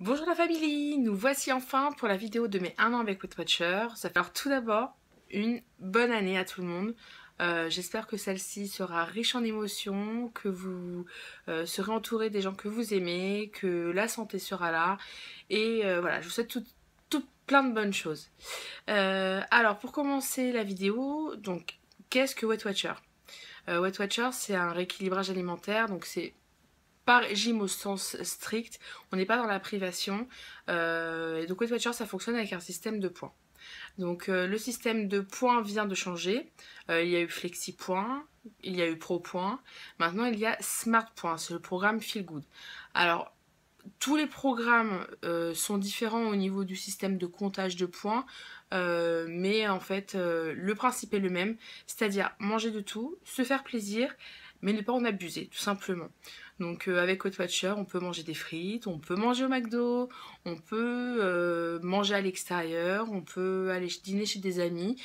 Bonjour la famille, nous voici enfin pour la vidéo de mes 1 an avec Weight Watchers. Ça fait alors tout d'abord une bonne année à tout le monde. J'espère que celle-ci sera riche en émotions, que vous serez entouré des gens que vous aimez, que la santé sera là. Et voilà, je vous souhaite tout plein de bonnes choses. Alors pour commencer la vidéo, donc qu'est-ce que Weight Watchers? Weight Watchers, c'est un rééquilibrage alimentaire, donc c'est pas régime au sens strict, on n'est pas dans la privation. Et donc Weight Watchers, ça fonctionne avec un système de points. Donc le système de points vient de changer. Il y a eu Flexi Points, il y a eu Pro Points. Maintenant il y a Smart Points, c'est le programme Feel Good. Alors tous les programmes sont différents au niveau du système de comptage de points, mais en fait le principe est le même, c'est-à-dire manger de tout, se faire plaisir, mais ne pas en abuser, tout simplement. Donc avec Weight Watchers, on peut manger des frites, on peut manger au McDo, on peut manger à l'extérieur, on peut aller dîner chez des amis.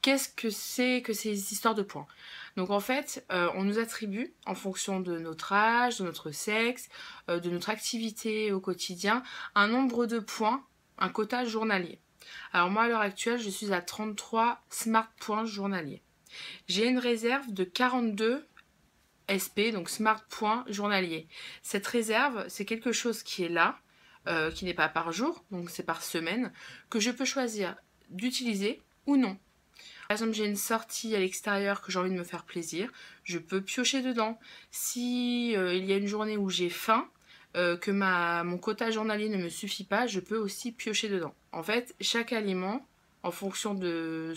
Qu'est-ce que c'est que ces histoires de points? Donc en fait, on nous attribue, en fonction de notre âge, de notre sexe, de notre activité au quotidien, un nombre de points, un quota journalier. Alors moi, à l'heure actuelle, je suis à 33 smart points journaliers. J'ai une réserve de 42 SP, donc smart points journaliers. Cette réserve, c'est quelque chose qui est là, qui n'est pas par jour, donc c'est par semaine, que je peux choisir d'utiliser ou non. Par exemple, j'ai une sortie à l'extérieur que j'ai envie de me faire plaisir, je peux piocher dedans. Si il y a une journée où j'ai faim, que mon quota journalier ne me suffit pas, je peux aussi piocher dedans. En fait, chaque aliment, en fonction de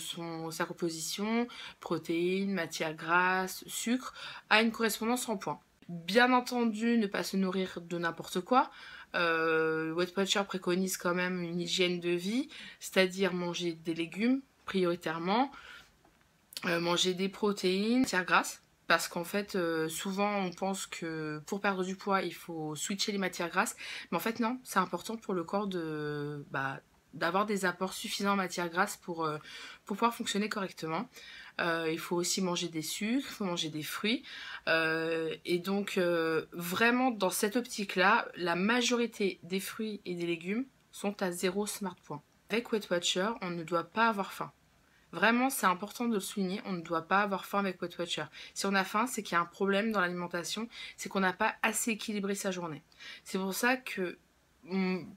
sa composition, protéines, matières grasses, sucre, a une correspondance en points. Bien entendu, ne pas se nourrir de n'importe quoi. Weight Watchers préconise quand même une hygiène de vie, c'est-à-dire manger des légumes prioritairement, manger des protéines, matières grasses, parce qu'en fait souvent on pense que pour perdre du poids il faut switcher les matières grasses, mais en fait non, c'est important pour le corps d'avoir des apports suffisants en matières grasses pour pouvoir fonctionner correctement. Il faut aussi manger des sucres, il faut manger des fruits, et donc vraiment dans cette optique là, la majorité des fruits et des légumes sont à 0 smart point. Avec Weight Watchers, on ne doit pas avoir faim. Vraiment, c'est important de le souligner, on ne doit pas avoir faim avec Weight Watchers. Si on a faim, c'est qu'il y a un problème dans l'alimentation, c'est qu'on n'a pas assez équilibré sa journée. C'est pour ça que,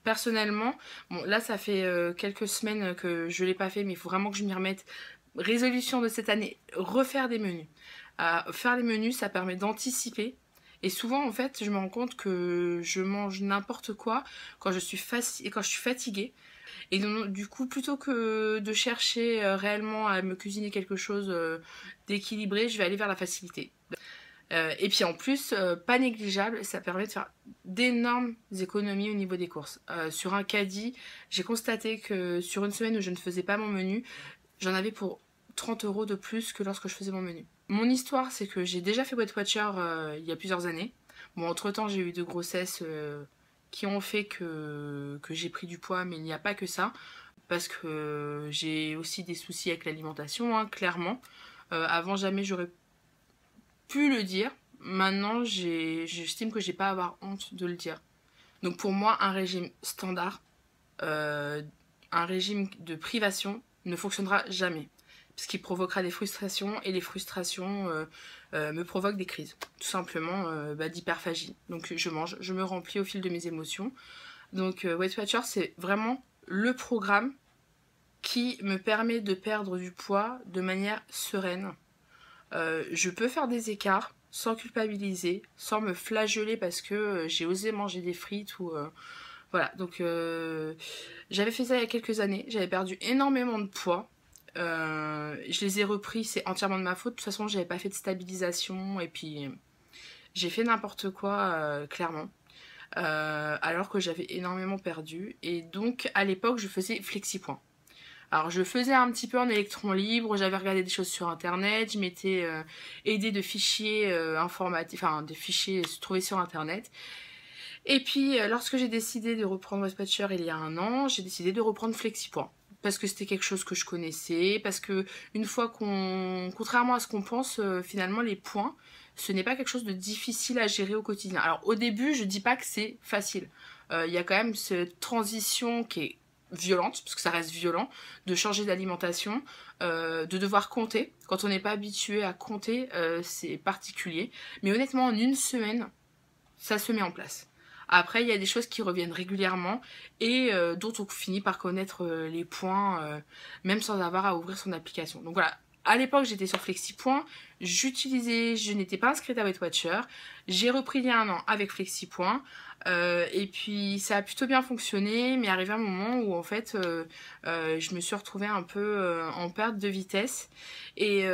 personnellement, bon, là ça fait quelques semaines que je ne l'ai pas fait, mais il faut vraiment que je m'y remette. Résolution de cette année, refaire des menus. Faire les menus, ça permet d'anticiper. Et souvent, en fait, je me rends compte que je mange n'importe quoi quand je suis fatiguée. Et donc, du coup, plutôt que de chercher réellement à me cuisiner quelque chose d'équilibré, je vais aller vers la facilité. Et puis en plus, pas négligeable, ça permet de faire d'énormes économies au niveau des courses. Sur un caddie, j'ai constaté que sur une semaine où je ne faisais pas mon menu, j'en avais pour 30 € de plus que lorsque je faisais mon menu. Mon histoire, c'est que j'ai déjà fait Weight Watchers il y a plusieurs années. Bon, entre-temps, j'ai eu 2 grossesses qui ont fait que j'ai pris du poids, mais il n'y a pas que ça, parce que j'ai aussi des soucis avec l'alimentation, hein, clairement. Avant, jamais j'aurais pu le dire. Maintenant, j'estime que j'ai pas à avoir honte de le dire. Donc pour moi, un régime standard, un régime de privation ne fonctionnera jamais, parce qu'il provoquera des frustrations, et les frustrations me provoquent des crises, tout simplement d'hyperphagie. Donc je mange, je me remplis au fil de mes émotions. Donc Weight Watchers, c'est vraiment le programme qui me permet de perdre du poids de manière sereine. Je peux faire des écarts sans culpabiliser, sans me flageller parce que j'ai osé manger des frites ou... voilà, donc j'avais fait ça il y a quelques années, j'avais perdu énormément de poids. Je les ai repris, c'est entièrement de ma faute. De toute façon, j'avais pas fait de stabilisation et puis j'ai fait n'importe quoi, clairement. Alors que j'avais énormément perdu. Et donc, à l'époque, je faisais FlexiPoint. Alors, je faisais un petit peu en électron libre, j'avais regardé des choses sur internet, je m'étais aidée de fichiers informatifs, enfin, des fichiers trouvés sur internet. Et puis, lorsque j'ai décidé de reprendre Weight Watchers il y a 1 an, j'ai décidé de reprendre FlexiPoint. parce que c'était quelque chose que je connaissais, parce que une fois contrairement à ce qu'on pense, finalement les points, ce n'est pas quelque chose de difficile à gérer au quotidien. Alors au début, je dis pas que c'est facile. Il y a quand même cette transition qui est violente, parce que ça reste violent, de changer d'alimentation, de devoir compter. Quand on n'est pas habitué à compter, c'est particulier. Mais honnêtement, en une semaine, ça se met en place. Après, il y a des choses qui reviennent régulièrement et dont on finit par connaître les points, même sans avoir à ouvrir son application. Donc voilà, à l'époque, j'étais sur FlexiPoint, je n'étais pas inscrite à Weight Watcher, j'ai repris il y a un an avec FlexiPoint, et puis ça a plutôt bien fonctionné, mais arrivé un moment où en fait, je me suis retrouvée un peu en perte de vitesse et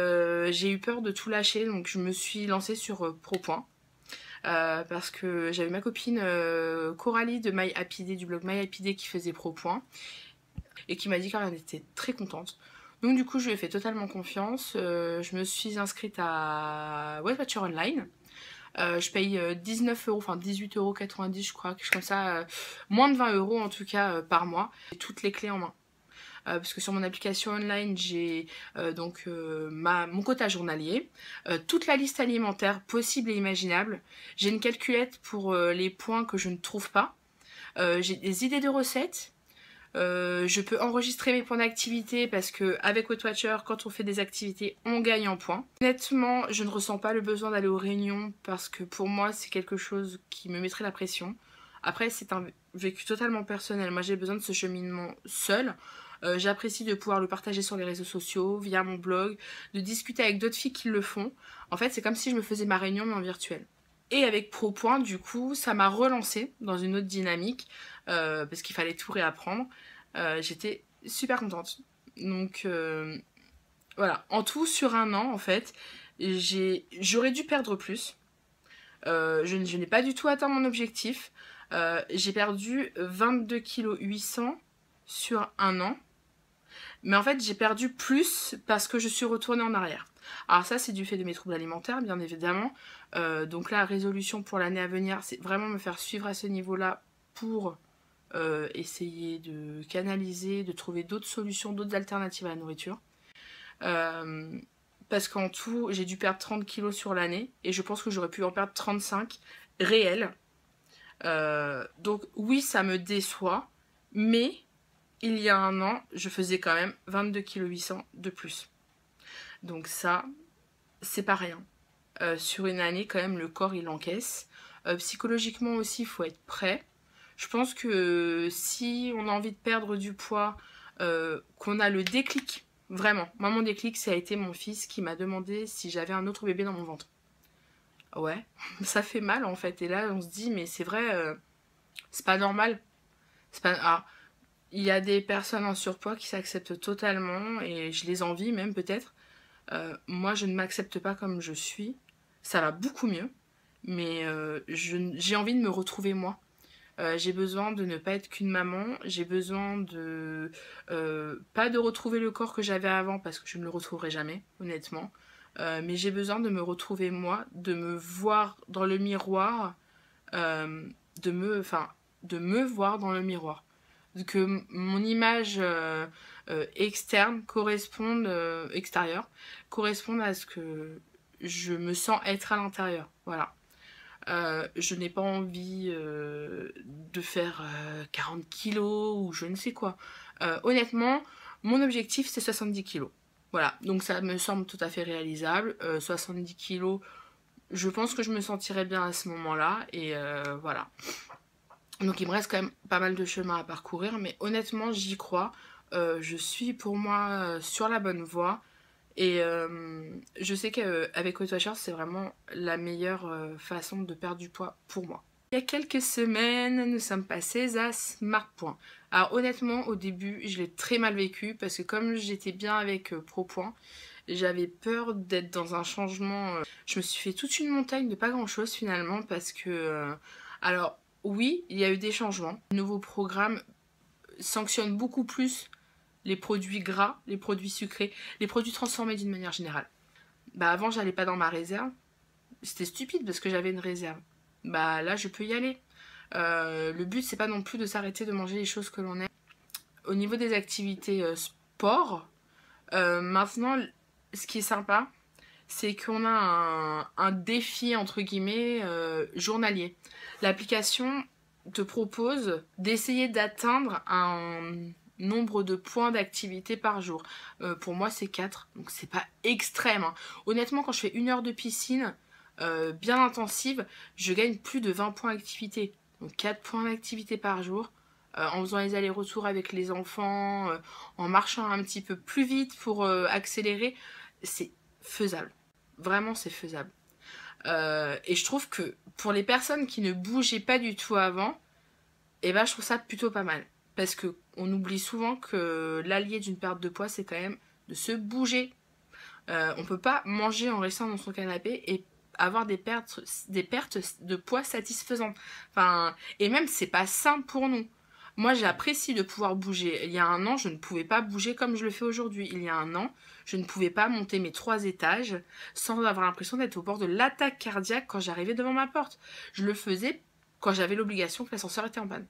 j'ai eu peur de tout lâcher, donc je me suis lancée sur ProPoint. Parce que j'avais ma copine Coralie de My Happy Day, du blog My Happy Day, qui faisait ProPoint et qui m'a dit qu'elle était très contente. Donc du coup je lui ai fait totalement confiance, je me suis inscrite à Weight Watcher Online. Je paye 19 euros, enfin 18,90 € je crois, quelque chose comme ça, moins de 20 € en tout cas par mois. J'ai toutes les clés en main. Parce que sur mon application online, j'ai mon quota journalier, toute la liste alimentaire possible et imaginable. J'ai une calculette pour les points que je ne trouve pas. J'ai des idées de recettes. Je peux enregistrer mes points d'activité parce que avec Weight Watcher, quand on fait des activités, on gagne en points. Honnêtement, je ne ressens pas le besoin d'aller aux réunions parce que pour moi, c'est quelque chose qui me mettrait la pression. Après, c'est un vécu totalement personnel. Moi, j'ai besoin de ce cheminement seul. J'apprécie de pouvoir le partager sur les réseaux sociaux, via mon blog, de discuter avec d'autres filles qui le font. En fait, c'est comme si je me faisais ma réunion mais en virtuel. Et avec ProPoint, du coup, ça m'a relancée dans une autre dynamique, parce qu'il fallait tout réapprendre. J'étais super contente. Donc voilà, en tout, sur un an, en fait, j'aurais dû perdre plus. Je n'ai pas du tout atteint mon objectif. J'ai perdu 22,8 kg sur un an. Mais en fait, j'ai perdu plus parce que je suis retournée en arrière. Alors ça, c'est du fait de mes troubles alimentaires, bien évidemment. Donc la résolution pour l'année à venir, c'est vraiment me faire suivre à ce niveau-là pour essayer de canaliser, de trouver d'autres solutions, d'autres alternatives à la nourriture. Parce qu'en tout, j'ai dû perdre 30 kilos sur l'année et je pense que j'aurais pu en perdre 35 réels. Donc oui, ça me déçoit, mais il y a un an, je faisais quand même 22,8 kg de plus. Donc ça, c'est pas rien. Sur une année, quand même, le corps, il encaisse. Psychologiquement aussi, il faut être prêt. Je pense que si on a envie de perdre du poids, qu'on a le déclic, vraiment. Moi, mon déclic, ça a été mon fils qui m'a demandé si j'avais un autre bébé dans mon ventre. Ouais, ça fait mal en fait. Et là, on se dit, mais c'est vrai, c'est pas normal. C'est pas... Alors, il y a des personnes en surpoids qui s'acceptent totalement et je les envie même peut-être. Moi, je ne m'accepte pas comme je suis. Ça va beaucoup mieux, mais j'ai envie de me retrouver moi. J'ai besoin de ne pas être qu'une maman. J'ai besoin de... pas de retrouver le corps que j'avais avant parce que je ne le retrouverai jamais, honnêtement. Mais j'ai besoin de me retrouver moi, de me voir dans le miroir, de me voir dans le miroir. Que mon image externe corresponde, extérieure, corresponde à ce que je me sens être à l'intérieur. Voilà. Je n'ai pas envie de faire 40 kilos ou je ne sais quoi. Honnêtement, mon objectif c'est 70 kilos. Voilà, donc ça me semble tout à fait réalisable. 70 kilos, je pense que je me sentirais bien à ce moment-là. Et voilà. Donc il me reste quand même pas mal de chemin à parcourir, mais honnêtement j'y crois. Je suis pour moi sur la bonne voie. Et je sais qu'avec Weight Watchers, c'est vraiment la meilleure façon de perdre du poids pour moi. Il y a quelques semaines, nous sommes passés à SmartPoint. Alors honnêtement, au début, je l'ai très mal vécu parce que comme j'étais bien avec ProPoint, j'avais peur d'être dans un changement. Je me suis fait toute une montagne de pas grand-chose finalement parce que... alors oui, il y a eu des changements. Le nouveau programme sanctionne beaucoup plus les produits gras, les produits sucrés, les produits transformés d'une manière générale. Bah avant j'allais pas dans ma réserve, c'était stupide parce que j'avais une réserve. Bah là je peux y aller. Le but c'est pas non plus de s'arrêter de manger les choses que l'on aime. au niveau des activités sport, maintenant, ce qui est sympa, c'est qu'on a un défi, entre guillemets, journalier. L'application te propose d'essayer d'atteindre un nombre de points d'activité par jour. Pour moi, c'est 4, donc c'est pas extrême, hein. Honnêtement, quand je fais 1 heure de piscine bien intensive, je gagne plus de 20 points d'activité. Donc 4 points d'activité par jour. En faisant les allers-retours avec les enfants, en marchant un petit peu plus vite pour accélérer, c'est faisable. Vraiment, c'est faisable. Et je trouve que pour les personnes qui ne bougeaient pas du tout avant, eh ben, je trouve ça plutôt pas mal. Parce qu'on oublie souvent que l'allié d'une perte de poids, c'est quand même de se bouger. On peut pas manger en restant dans son canapé et avoir des pertes de poids satisfaisantes. Enfin, et même, c'est pas sain pour nous. Moi, j'apprécie de pouvoir bouger. Il y a un an, je ne pouvais pas bouger comme je le fais aujourd'hui. Il y a un an, je ne pouvais pas monter mes 3 étages sans avoir l'impression d'être au bord de l'attaque cardiaque quand j'arrivais devant ma porte. Je le faisais quand j'avais l'obligation que l'ascenseur était en panne.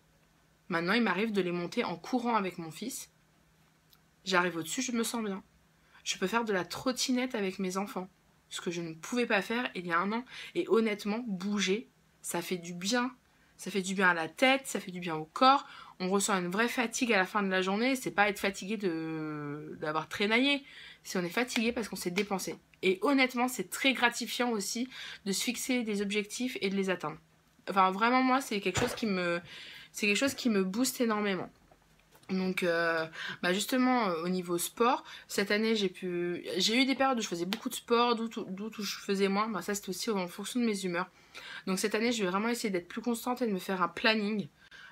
Maintenant, il m'arrive de les monter en courant avec mon fils. J'arrive au-dessus, je me sens bien. Je peux faire de la trottinette avec mes enfants, ce que je ne pouvais pas faire il y a un an. Et honnêtement, bouger, ça fait du bien. Ça fait du bien à la tête, ça fait du bien au corps. On ressent une vraie fatigue à la fin de la journée. C'est pas être fatigué d'avoir traînaillé. C'est on est fatigué parce qu'on s'est dépensé. Et honnêtement, c'est très gratifiant aussi de se fixer des objectifs et de les atteindre. Enfin, vraiment, moi, c'est quelque chose qui me booste énormément. Donc, bah justement, au niveau sport, cette année, j'ai eu des périodes où je faisais beaucoup de sport, d'autres où je faisais moins. Bah, ça, c'était aussi en fonction de mes humeurs. Donc, cette année, je vais vraiment essayer d'être plus constante et de me faire un planning.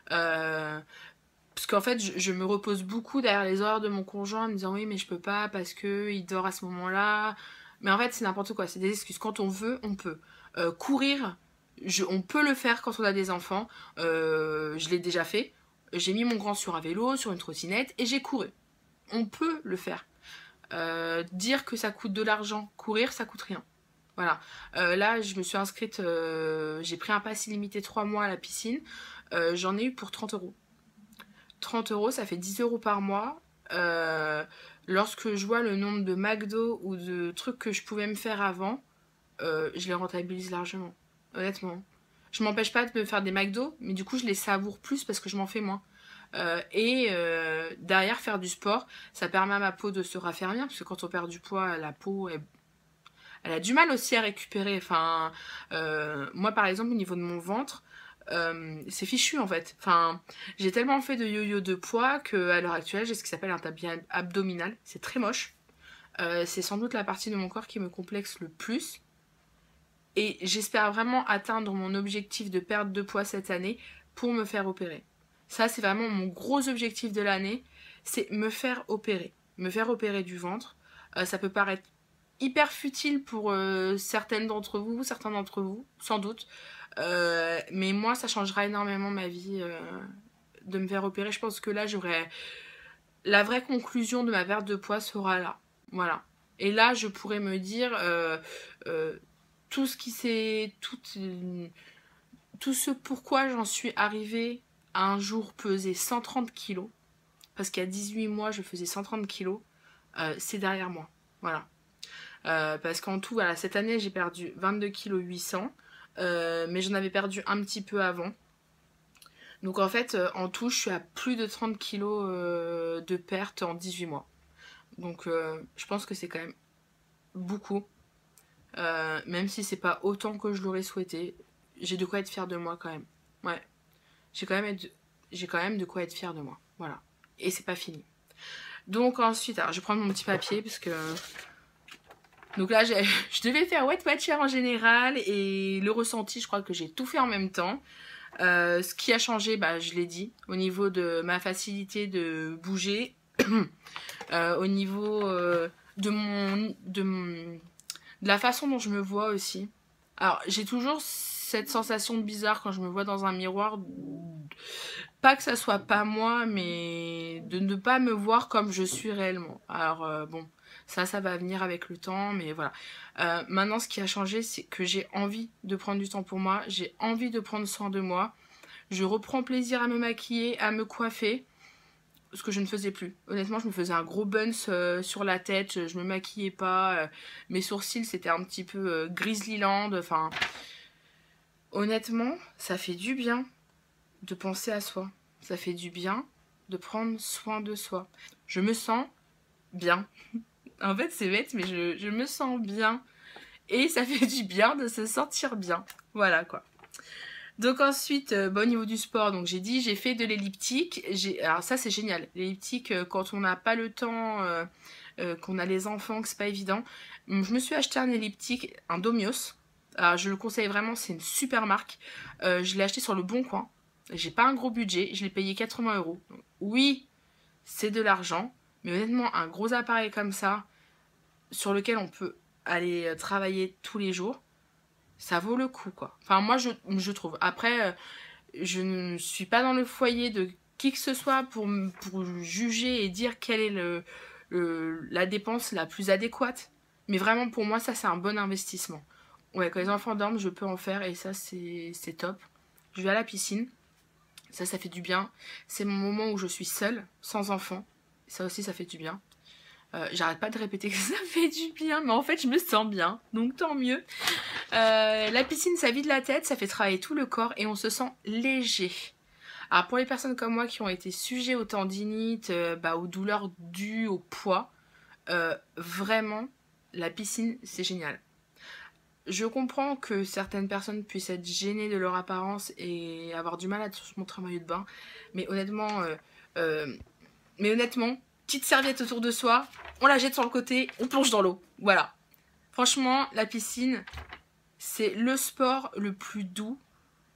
Parce qu'en fait, je me repose beaucoup derrière les horaires de mon conjoint en me disant oui, mais je peux pas parce qu'il dort à ce moment-là. Mais en fait, c'est n'importe quoi, c'est des excuses. Quand on veut, on peut. Courir, on peut le faire quand on a des enfants. Je l'ai déjà fait. J'ai mis mon grand sur un vélo, sur une trottinette et j'ai couru. On peut le faire. Dire que ça coûte de l'argent, courir, ça coûte rien. Voilà. Là, je me suis inscrite, j'ai pris un pass illimité 3 mois à la piscine. J'en ai eu pour 30 euros. 30 euros, ça fait 10 euros par mois. Lorsque je vois le nombre de McDo ou de trucs que je pouvais me faire avant, je les rentabilise largement. Honnêtement. Je m'empêche pas de me faire des McDo, mais du coup, je les savoure plus parce que je m'en fais moins. Derrière, faire du sport, ça permet à ma peau de se raffermir, parce que quand on perd du poids, la peau, elle a du mal aussi à récupérer. Enfin, moi, par exemple, au niveau de mon ventre, c'est fichu en fait. Enfin, j'ai tellement fait de yo-yo de poids qu'à l'heure actuelle, j'ai ce qui s'appelle un tapis abdominal. C'est très moche. C'est sans doute la partie de mon corps qui me complexe le plus. Et j'espère vraiment atteindre mon objectif de perte de poids cette année pour me faire opérer. Ça, c'est vraiment mon gros objectif de l'année, c'est me faire opérer. Me faire opérer du ventre. Ça peut paraître hyper futile pour certains d'entre vous, sans doute. Mais moi, ça changera énormément ma vie de me faire opérer. Je pense que là, j'aurai... La vraie conclusion de ma perte de poids sera là. Voilà. Et là, je pourrais me dire... tout ce qui s'est... Tout ce pourquoi j'en suis arrivée à un jour peser 130 kilos, parce qu'il y a 18 mois, je faisais 130 kilos, c'est derrière moi. Voilà. Parce qu'en tout, voilà, cette année, j'ai perdu 22 kg 800, mais j'en avais perdu un petit peu avant. Donc en fait, en tout, je suis à plus de 30 kg de perte en 18 mois. Donc je pense que c'est quand même beaucoup. Même si c'est pas autant que je l'aurais souhaité, j'ai de quoi être fière de moi quand même. Ouais. J'ai quand même de quoi être fière de moi. Voilà. Et c'est pas fini. Donc ensuite, alors je vais prendre mon petit papier parce que... Donc là, je devais faire Weight Watcher en général et le ressenti, je crois que j'ai tout fait en même temps. Ce qui a changé, bah, je l'ai dit, au niveau de ma facilité de bouger, au niveau de la façon dont je me vois aussi. Alors, j'ai toujours cette sensation bizarre quand je me vois dans un miroir, pas que ça soit pas moi, mais de ne pas me voir comme je suis réellement. Alors, bon, ça va venir avec le temps, mais voilà. Maintenant, ce qui a changé, c'est que j'ai envie de prendre du temps pour moi, j'ai envie de prendre soin de moi. Je reprends plaisir à me maquiller, à me coiffer. ce que je ne faisais plus. Honnêtement, je me faisais un gros buns sur la tête, je me maquillais pas, mes sourcils c'était un petit peu Grizzlyland, enfin... Honnêtement, ça fait du bien de penser à soi. Ça fait du bien de prendre soin de soi. Je me sens bien. En fait, c'est bête, mais je me sens bien. Et ça fait du bien de se sentir bien. Voilà, quoi. Donc ensuite, au niveau du sport, donc j'ai dit, j'ai fait de l'elliptique. Alors ça, c'est génial. L'elliptique, quand on n'a pas le temps, qu'on a les enfants, que c'est pas évident. Je me suis acheté un elliptique, un Domios. Alors, je le conseille vraiment, c'est une super marque. Je l'ai acheté sur le Bon Coin. J'ai pas un gros budget, je l'ai payé 80 €. Oui, c'est de l'argent, mais honnêtement, un gros appareil comme ça, sur lequel on peut aller travailler tous les jours, ça vaut le coup, quoi. Enfin, moi, je trouve. Après, je ne suis pas dans le foyer de qui que ce soit pour juger et dire quelle est la dépense la plus adéquate. Mais vraiment, pour moi, ça, c'est un bon investissement. Ouais, quand les enfants dorment, je peux en faire et ça, c'est top. Je vais à la piscine. Ça fait du bien. C'est mon moment où je suis seule, sans enfant. Ça aussi, ça fait du bien. J'arrête pas de répéter que ça fait du bien, mais en fait, je me sens bien. Donc, tant mieux. La piscine, ça vide la tête, ça fait travailler tout le corps et on se sent léger. Alors, pour les personnes comme moi qui ont été sujets aux tendinites, aux douleurs dues au poids, vraiment, la piscine, c'est génial. Je comprends que certaines personnes puissent être gênées de leur apparence et avoir du mal à se montrer en maillot de bain. Mais honnêtement, petite serviette autour de soi, on la jette sur le côté, on plonge dans l'eau. Voilà. Franchement, la piscine, c'est le sport le plus doux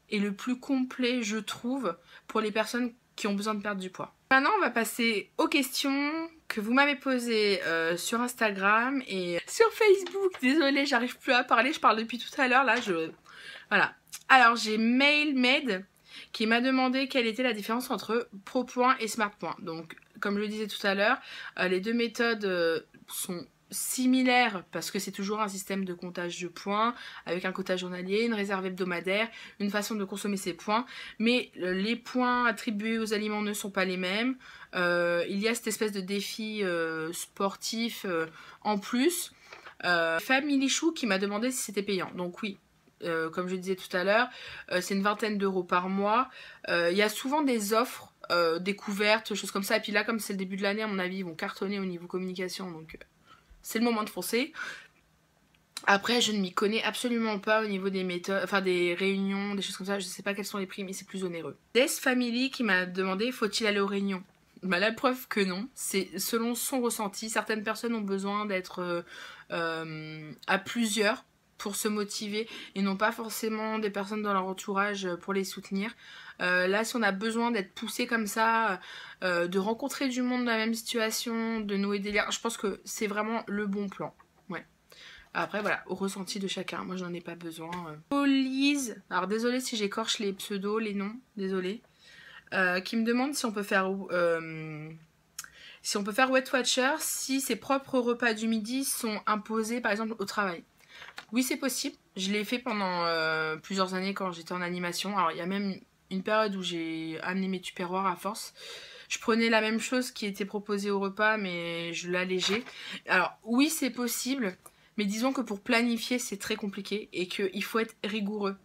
et le plus complet, je trouve, pour les personnes qui ont besoin de perdre du poids. Maintenant, on va passer aux questions que vous m'avez posées sur Instagram et sur Facebook. Désolée, j'arrive plus à parler, je parle depuis tout à l'heure, là, Voilà. Alors, j'ai MailMed qui m'a demandé quelle était la différence entre ProPoint et SmartPoint. Donc, comme je le disais tout à l'heure, les deux méthodes sont similaires parce que c'est toujours un système de comptage de points avec un quota journalier, une réserve hebdomadaire, une façon de consommer ses points, mais les points attribués aux aliments ne sont pas les mêmes. Il y a cette espèce de défi sportif en plus. Family Chou qui m'a demandé si c'était payant. Donc oui, comme je le disais tout à l'heure, c'est une vingtaine d'euros par mois. Il y a souvent des offres, découvertes, choses comme ça. Et puis là, comme c'est le début de l'année, à mon avis, ils vont cartonner au niveau communication. Donc c'est le moment de foncer. Après, je ne m'y connais absolument pas au niveau des méthodes, enfin des réunions, des choses comme ça. Je ne sais pas quels sont les prix, mais c'est plus onéreux. Death Family qui m'a demandé, faut-il aller aux réunions? Bah, la preuve que non. C'est selon son ressenti. Certaines personnes ont besoin d'être à plusieurs pour se motiver et non pas forcément des personnes dans leur entourage pour les soutenir. Là, si on a besoin d'être poussé comme ça, de rencontrer du monde dans la même situation, de nouer des liens, je pense que c'est vraiment le bon plan. Ouais. Après, voilà, au ressenti de chacun. Moi, j'en ai pas besoin. Lise, alors désolée si j'écorche les pseudos, les noms, désolée. Qui me demande si on peut faire Weight Watcher si ses propres repas du midi sont imposés par exemple au travail. Oui, c'est possible. Je l'ai fait pendant plusieurs années quand j'étais en animation. Alors il y a même une période où j'ai amené mes tupperwares à force. Je prenais la même chose qui était proposée au repas mais je l'allégeais. Alors oui, c'est possible, mais disons que pour planifier c'est très compliqué et qu'il faut être rigoureux.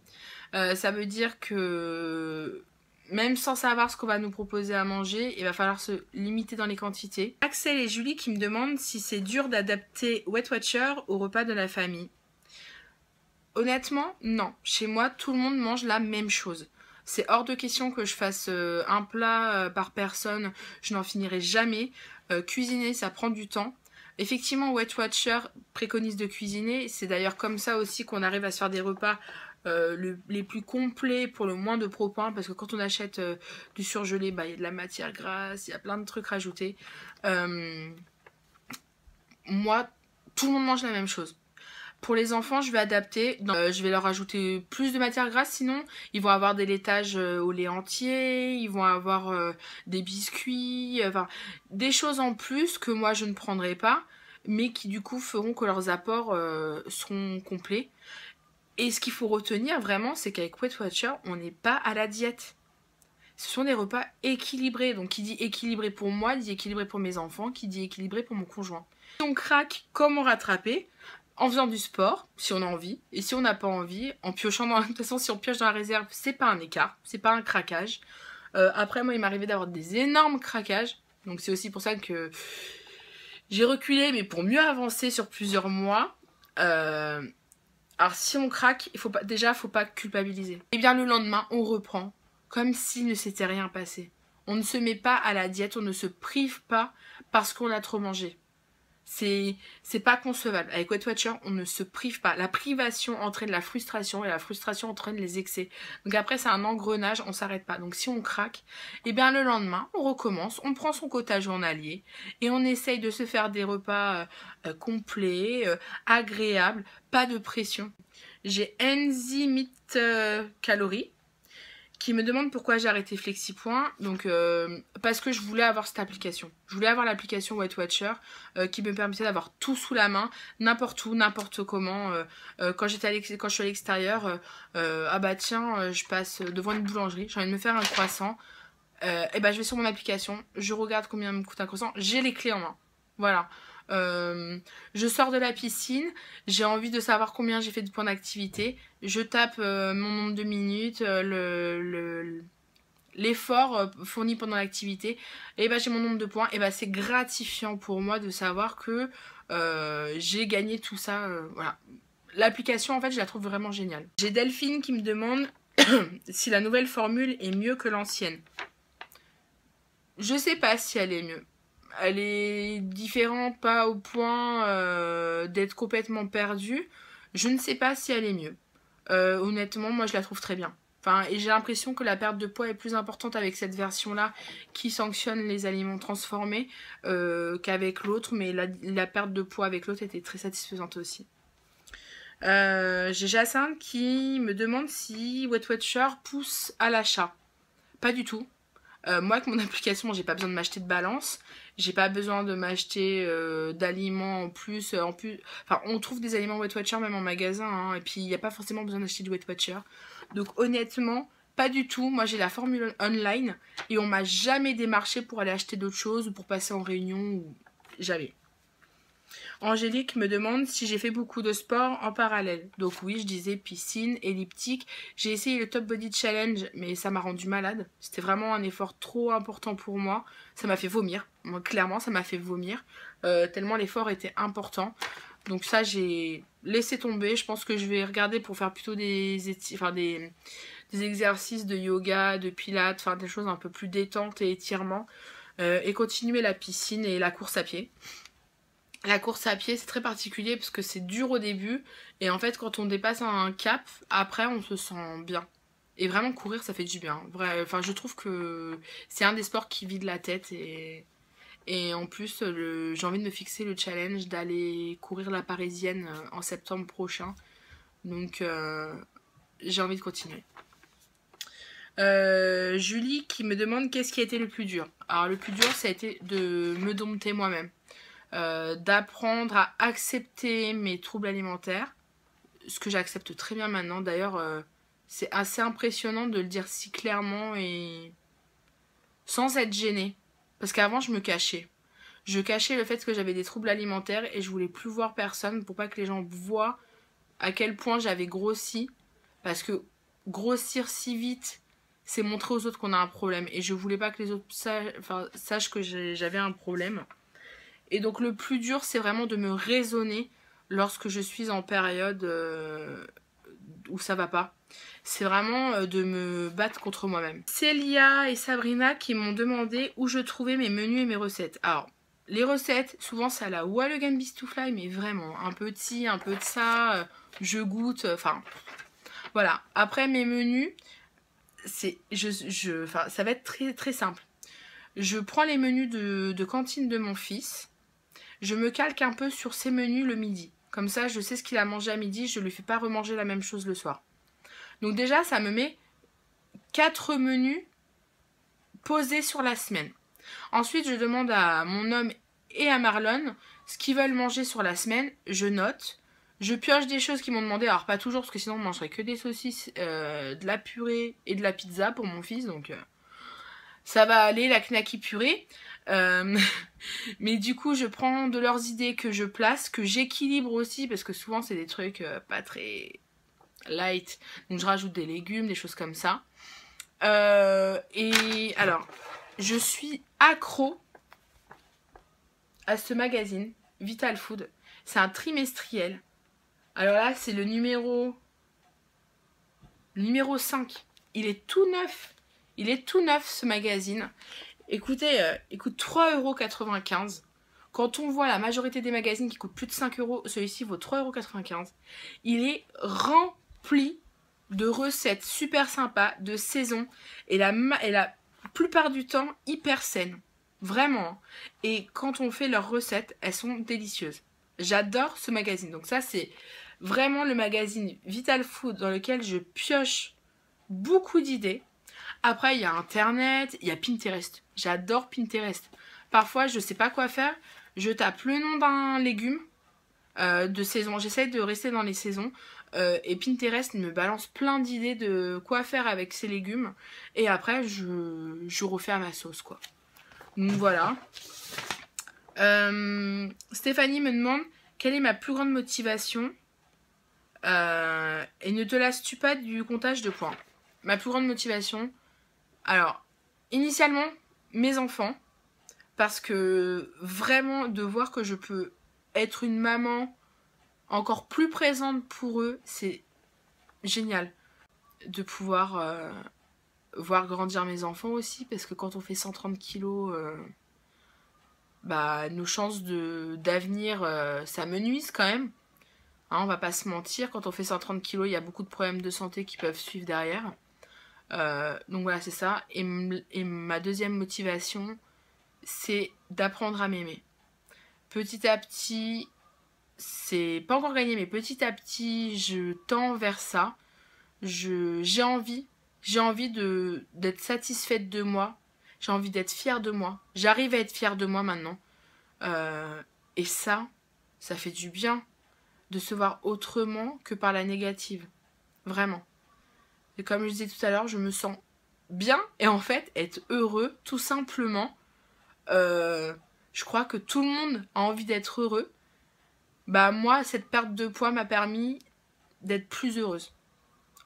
Ça veut dire que même sans savoir ce qu'on va nous proposer à manger, il va falloir se limiter dans les quantités. Axel et Julie qui me demandent si c'est dur d'adapter Weight Watcher au repas de la famille. Honnêtement, non. Chez moi, tout le monde mange la même chose. C'est hors de question que je fasse un plat par personne. Je n'en finirai jamais. Cuisiner, ça prend du temps. Effectivement, Weight Watcher préconise de cuisiner. C'est d'ailleurs comme ça aussi qu'on arrive à se faire des repas les plus complets pour le moins de propins, parce que quand on achète du surgelé, il y a de la matière grasse, il y a plein de trucs rajoutés. Moi, tout le monde mange la même chose. Pour les enfants, je vais adapter. Je vais leur ajouter plus de matière grasse, sinon ils vont avoir des laitages au lait entier, ils vont avoir des biscuits, enfin des choses en plus que moi je ne prendrai pas, mais qui du coup feront que leurs apports seront complets. Et ce qu'il faut retenir vraiment, c'est qu'avec Weight Watcher, on n'est pas à la diète. Ce sont des repas équilibrés. Donc qui dit équilibré pour moi, dit équilibré pour mes enfants, qui dit équilibré pour mon conjoint. Si on craque, comment rattraper? En faisant du sport, si on a envie. Et si on n'a pas envie, en piochant dans... De toute façon, si on pioche dans la réserve, c'est pas un écart, c'est pas un craquage. Après, moi, il m'arrivait d'avoir des énormes craquages. Donc c'est aussi pour ça que j'ai reculé, mais pour mieux avancer sur plusieurs mois. Alors si on craque, il faut pas, déjà, faut pas culpabiliser. Et bien le lendemain, on reprend comme s'il ne s'était rien passé. On ne se met pas à la diète, on ne se prive pas parce qu'on a trop mangé. C'est pas concevable. Avec Weight Watcher, on ne se prive pas. La privation entraîne la frustration et la frustration entraîne les excès. Donc après, c'est un engrenage, on s'arrête pas. Donc si on craque, et bien le lendemain, on recommence, on prend son quota journalier et on essaye de se faire des repas complets, agréables, pas de pression. J'ai Enzymite Calories qui me demande pourquoi j'ai arrêté FlexiPoint. Donc parce que je voulais avoir cette application. Je voulais avoir l'application Weight Watcher qui me permettait d'avoir tout sous la main, n'importe où, n'importe comment. Quand je suis à l'extérieur, ah bah tiens, je passe devant une boulangerie, j'ai envie de me faire un croissant. Et bah je vais sur mon application, je regarde combien me coûte un croissant, j'ai les clés en main. Voilà. Je sors de la piscine, j'ai envie de savoir combien j'ai fait de points d'activité, je tape mon nombre de minutes, l'effort fourni pendant l'activité, et bah j'ai mon nombre de points, et bah c'est gratifiant pour moi de savoir que j'ai gagné tout ça, voilà. L'application en fait je la trouve vraiment géniale. J'ai Delphine qui me demande si la nouvelle formule est mieux que l'ancienne. Je sais pas si elle est mieux. Elle est différente, pas au point d'être complètement perdue. Je ne sais pas si elle est mieux. Honnêtement, moi je la trouve très bien. Enfin, et j'ai l'impression que la perte de poids est plus importante avec cette version-là qui sanctionne les aliments transformés qu'avec l'autre. Mais la perte de poids avec l'autre était très satisfaisante aussi. J'ai Jacinthe qui me demande si Weight Watcher pousse à l'achat. Pas du tout. Moi, avec mon application, j'ai pas besoin de m'acheter de balance. J'ai pas besoin de m'acheter d'aliments en plus. Enfin, on trouve des aliments Weight Watcher même en magasin. Hein, et puis, il n'y a pas forcément besoin d'acheter du Weight Watcher. Donc, honnêtement, pas du tout. Moi, j'ai la formule online. Et on m'a jamais démarché pour aller acheter d'autres choses ou pour passer en réunion. Ou... Jamais. Angélique me demande si j'ai fait beaucoup de sport en parallèle. Donc oui, je disais piscine, elliptique. J'ai essayé le Top Body Challenge, mais ça m'a rendu malade. C'était vraiment un effort trop important pour moi. Ça m'a fait vomir. Moi, clairement, ça m'a fait vomir. Tellement l'effort était important. Donc ça, j'ai laissé tomber. Je pense que je vais regarder pour faire plutôt des exercices de yoga, de pilates, enfin des choses un peu plus détentes et étirements. Et continuer la piscine et la course à pied. La course à pied, c'est très particulier parce que c'est dur au début. Et en fait, quand on dépasse un cap, après, on se sent bien. Et vraiment, courir, ça fait du bien. Enfin, je trouve que c'est un des sports qui vide la tête. Et en plus, j'ai envie de me fixer le challenge d'aller courir la Parisienne en septembre prochain. Donc, j'ai envie de continuer. Julie qui me demande qu'est-ce qui a été le plus dur. Alors, le plus dur, ça a été de me dompter moi-même. D'apprendre à accepter mes troubles alimentaires, ce que j'accepte très bien maintenant. D'ailleurs, c'est assez impressionnant de le dire si clairement et sans être gênée. Parce qu'avant, je me cachais. Je cachais le fait que j'avais des troubles alimentaires et je voulais plus voir personne pour pas que les gens voient à quel point j'avais grossi. Parce que grossir si vite, c'est montrer aux autres qu'on a un problème. Et je voulais pas que les autres sachent que j'avais un problème. Et donc le plus dur, c'est vraiment de me raisonner lorsque je suis en période où ça va pas. C'est vraiment de me battre contre moi-même. Célia et Sabrina qui m'ont demandé où je trouvais mes menus et mes recettes. Alors, les recettes, souvent c'est à la Walligan Beast to Fly, mais vraiment, un peu de ci, un peu de ça, je goûte, enfin... Voilà. Après, mes menus, ça va être très, très simple. Je prends les menus de cantine de mon fils. Je me calque un peu sur ses menus le midi. Comme ça, je sais ce qu'il a mangé à midi. Je ne lui fais pas remanger la même chose le soir. Donc déjà, ça me met 4 menus posés sur la semaine. Ensuite, je demande à mon homme et à Marlon ce qu'ils veulent manger sur la semaine. Je note. Je pioche des choses qu'ils m'ont demandé. Alors, pas toujours, parce que sinon, on mangerait que des saucisses, de la purée et de la pizza pour mon fils. Donc, ça va aller, la knacky purée. Mais du coup, je prends de leurs idées que je place, que j'équilibre aussi, parce que souvent, c'est des trucs pas très light. Donc, je rajoute des légumes, des choses comme ça. Et alors, je suis accro à ce magazine, Vital Food. C'est un trimestriel. Alors là, c'est le numéro 5. Il est tout neuf. Il est tout neuf, ce magazine. Écoutez, il coûte 3,95 €. Quand on voit la majorité des magazines qui coûtent plus de 5 €, celui-ci vaut 3,95 €. Il est rempli de recettes super sympas, de saison, et la plupart du temps hyper saines. Vraiment. Et quand on fait leurs recettes, elles sont délicieuses. J'adore ce magazine. Donc ça, c'est vraiment le magazine Vital Food dans lequel je pioche beaucoup d'idées. Après, il y a Internet, il y a Pinterest. J'adore Pinterest. Parfois, je ne sais pas quoi faire. Je tape le nom d'un légume de saison. J'essaie de rester dans les saisons. Et Pinterest me balance plein d'idées de quoi faire avec ces légumes. Et après, je refais à ma sauce, quoi. Donc voilà. Stéphanie me demande quelle est ma plus grande motivation. Et ne te lasses-tu pas du comptage de points? Ma plus grande motivation, alors, initialement, mes enfants, parce que vraiment de voir que je peux être une maman encore plus présente pour eux, c'est génial. De pouvoir voir grandir mes enfants aussi, parce que quand on fait 130 kilos, bah, nos chances d'avenir, ça me nuise quand même. Hein, on va pas se mentir, quand on fait 130 kilos, il y a beaucoup de problèmes de santé qui peuvent suivre derrière. Donc voilà, c'est ça. Et ma deuxième motivation, c'est d'apprendre à m'aimer. Petit à petit, c'est pas encore gagné, mais petit à petit, je tends vers ça. J'ai envie d'être satisfaite de moi. J'ai envie d'être fière de moi. J'arrive à être fière de moi maintenant. Et ça fait du bien de se voir autrement que par la négative. Vraiment. Et comme je disais tout à l'heure, je me sens bien. Et en fait, être heureux, tout simplement, je crois que tout le monde a envie d'être heureux. Bah moi, cette perte de poids m'a permis d'être plus heureuse.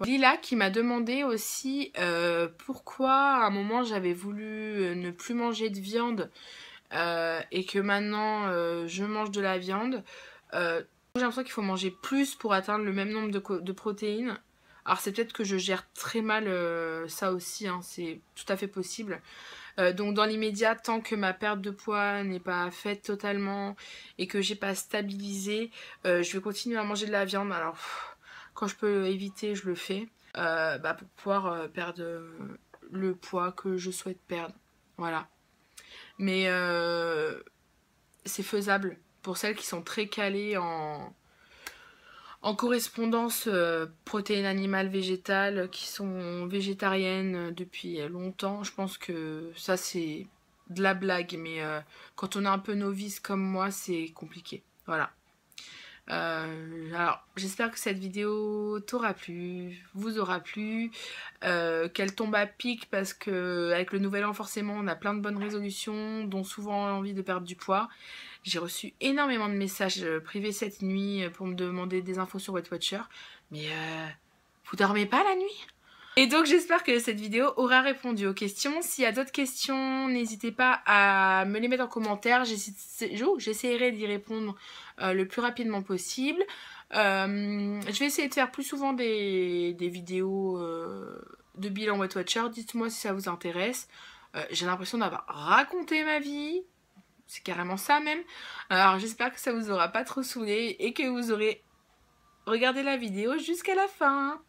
Lila qui m'a demandé aussi pourquoi à un moment j'avais voulu ne plus manger de viande et que maintenant je mange de la viande. J'ai l'impression qu'il faut manger plus pour atteindre le même nombre de protéines. Alors c'est peut-être que je gère très mal ça aussi, hein, c'est tout à fait possible. Donc dans l'immédiat, tant que ma perte de poids n'est pas faite totalement et que j'ai pas stabilisé, je vais continuer à manger de la viande. Alors quand je peux éviter, je le fais bah, pour pouvoir perdre le poids que je souhaite perdre. Voilà. Mais c'est faisable pour celles qui sont très calées en correspondance protéines animales, végétales, qui sont végétariennes depuis longtemps. Je pense que ça c'est de la blague, mais quand on est un peu novice comme moi, c'est compliqué. Voilà. Alors j'espère que cette vidéo t'aura plu, vous aura plu, qu'elle tombe à pic parce que avec le nouvel an forcément on a plein de bonnes résolutions dont souvent l'envie de perdre du poids. J'ai reçu énormément de messages privés cette nuit pour me demander des infos sur Weight Watcher, mais vous dormez pas la nuit? Et donc j'espère que cette vidéo aura répondu aux questions. S'il y a d'autres questions, n'hésitez pas à me les mettre en commentaire. J'essaierai d'y répondre le plus rapidement possible. Je vais essayer de faire plus souvent des vidéos de bilan Weight Watcher. Dites-moi si ça vous intéresse. J'ai l'impression d'avoir raconté ma vie. C'est carrément ça même. Alors j'espère que ça vous aura pas trop saoulé et que vous aurez regardez la vidéo jusqu'à la fin.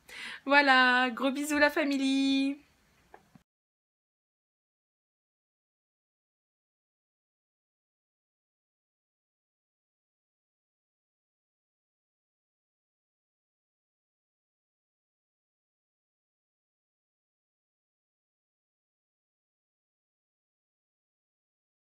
Voilà, gros bisous la famille.